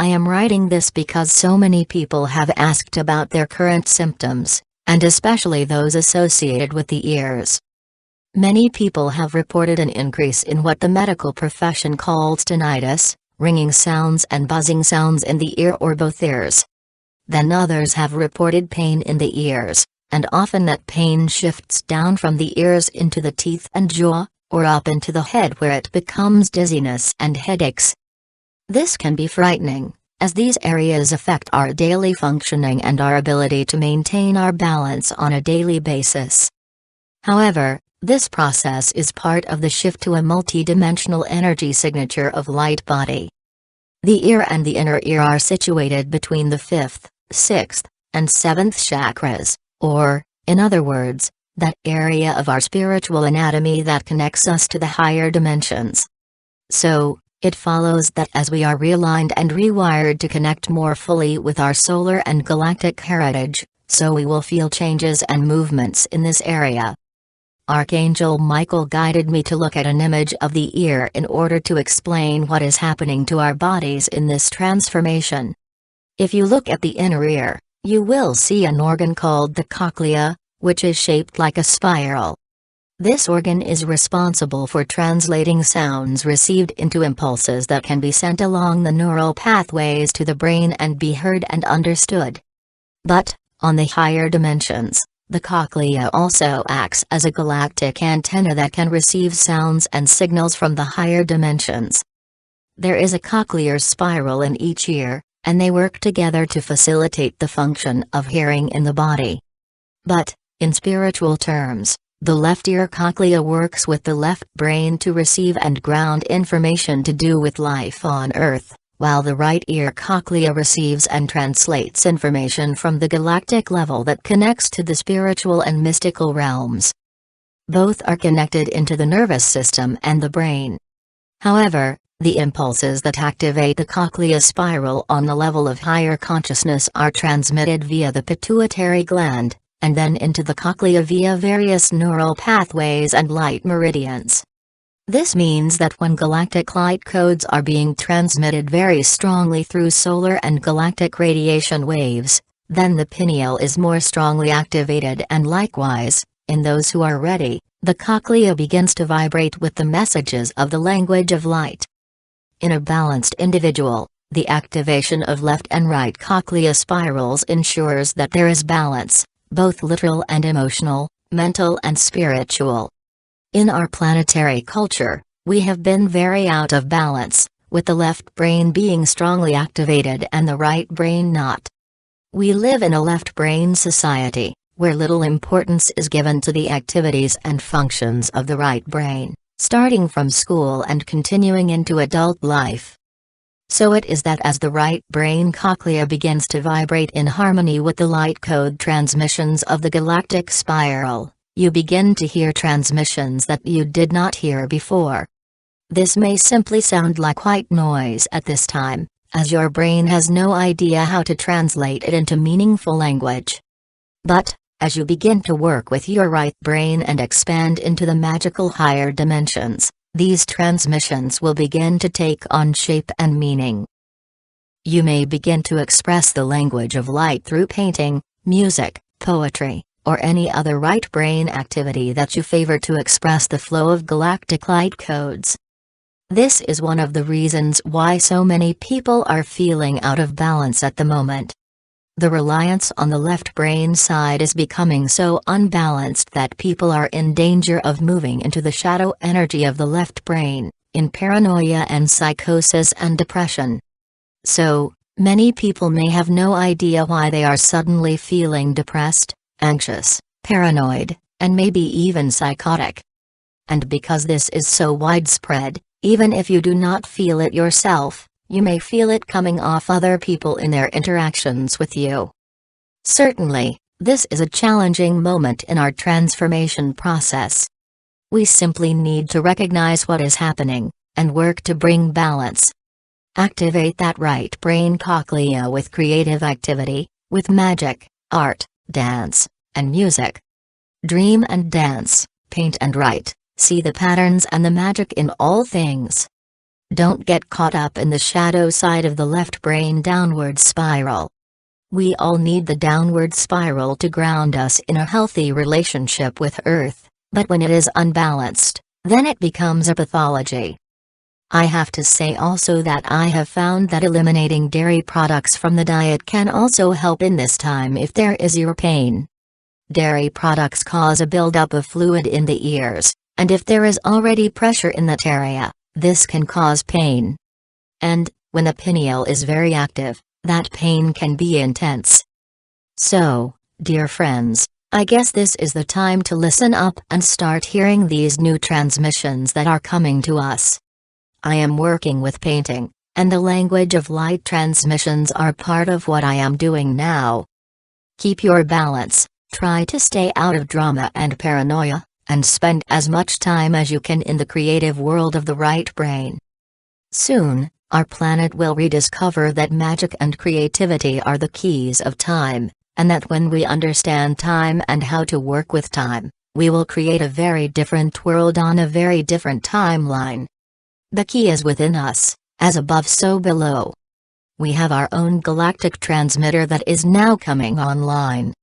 I am writing this because so many people have asked about their current symptoms, and especially those associated with the ears. Many people have reported an increase in what the medical profession calls tinnitus, ringing sounds and buzzing sounds in the ear or both ears. Then others have reported pain in the ears, and often that pain shifts down from the ears into the teeth and jaw, or up into the head where it becomes dizziness and headaches. This can be frightening, as these areas affect our daily functioning and our ability to maintain our balance on a daily basis. However, this process is part of the shift to a multi-dimensional energy signature of light body. The ear and the inner ear are situated between the 5th, 6th, and 7th chakras, or, in other words, that area of our spiritual anatomy that connects us to the higher dimensions. So, it follows that as we are realigned and rewired to connect more fully with our solar and galactic heritage, so we will feel changes and movements in this area. Archangel Michael guided me to look at an image of the ear in order to explain what is happening to our bodies in this transformation. If you look at the inner ear, you will see an organ called the cochlea, which is shaped like a spiral. This organ is responsible for translating sounds received into impulses that can be sent along the neural pathways to the brain and be heard and understood. But, on the higher dimensions, the cochlea also acts as a galactic antenna that can receive sounds and signals from the higher dimensions. There is a cochlear spiral in each ear, and they work together to facilitate the function of hearing in the body. But, in spiritual terms, the left ear cochlea works with the left brain to receive and ground information to do with life on Earth, while the right ear cochlea receives and translates information from the galactic level that connects to the spiritual and mystical realms. Both are connected into the nervous system and the brain. However, the impulses that activate the cochlea spiral on the level of higher consciousness are transmitted via the pituitary gland, and then into the cochlea via various neural pathways and light meridians. This means that when galactic light codes are being transmitted very strongly through solar and galactic radiation waves, then the pineal is more strongly activated, and likewise, in those who are ready, the cochlea begins to vibrate with the messages of the language of light. In a balanced individual, the activation of left and right cochlea spirals ensures that there is balance, both literal and emotional, mental and spiritual. In our planetary culture, we have been very out of balance, with the left brain being strongly activated and the right brain not. We live in a left brain society, where little importance is given to the activities and functions of the right brain, starting from school and continuing into adult life. So it is that as the right brain cochlea begins to vibrate in harmony with the light code transmissions of the galactic spiral, you begin to hear transmissions that you did not hear before. This may simply sound like white noise at this time, as your brain has no idea how to translate it into meaningful language. But, as you begin to work with your right brain and expand into the magical higher dimensions, these transmissions will begin to take on shape and meaning. You may begin to express the language of light through painting, music, poetry, or any other right brain activity that you favor to express the flow of galactic light codes. This is one of the reasons why so many people are feeling out of balance at the moment. The reliance on the left brain side is becoming so unbalanced that people are in danger of moving into the shadow energy of the left brain, in paranoia and psychosis and depression. So, many people may have no idea why they are suddenly feeling depressed, anxious, paranoid, and maybe even psychotic. And because this is so widespread, even if you do not feel it yourself, you may feel it coming off other people in their interactions with you. Certainly, this is a challenging moment in our transformation process. We simply need to recognize what is happening, and work to bring balance. Activate that right brain cochlea with creative activity, with magic, art, dance, and music. Dream and dance, paint and write, see the patterns and the magic in all things. Don't get caught up in the shadow side of the left brain downward spiral. We all need the downward spiral to ground us in a healthy relationship with Earth, but when it is unbalanced, then it becomes a pathology. I have to say also that I have found that eliminating dairy products from the diet can also help in this time if there is ear pain. Dairy products cause a buildup of fluid in the ears, and if there is already pressure in that area, this can cause pain. And, when the pineal is very active, that pain can be intense. So, dear friends, I guess this is the time to listen up and start hearing these new transmissions that are coming to us. I am working with painting, and the language of light transmissions are part of what I am doing now. Keep your balance, try to stay out of drama and paranoia, and spend as much time as you can in the creative world of the right brain. Soon, our planet will rediscover that magic and creativity are the keys of time, and that when we understand time and how to work with time, we will create a very different world on a very different timeline. The key is within us, as above so below. We have our own galactic transmitter that is now coming online,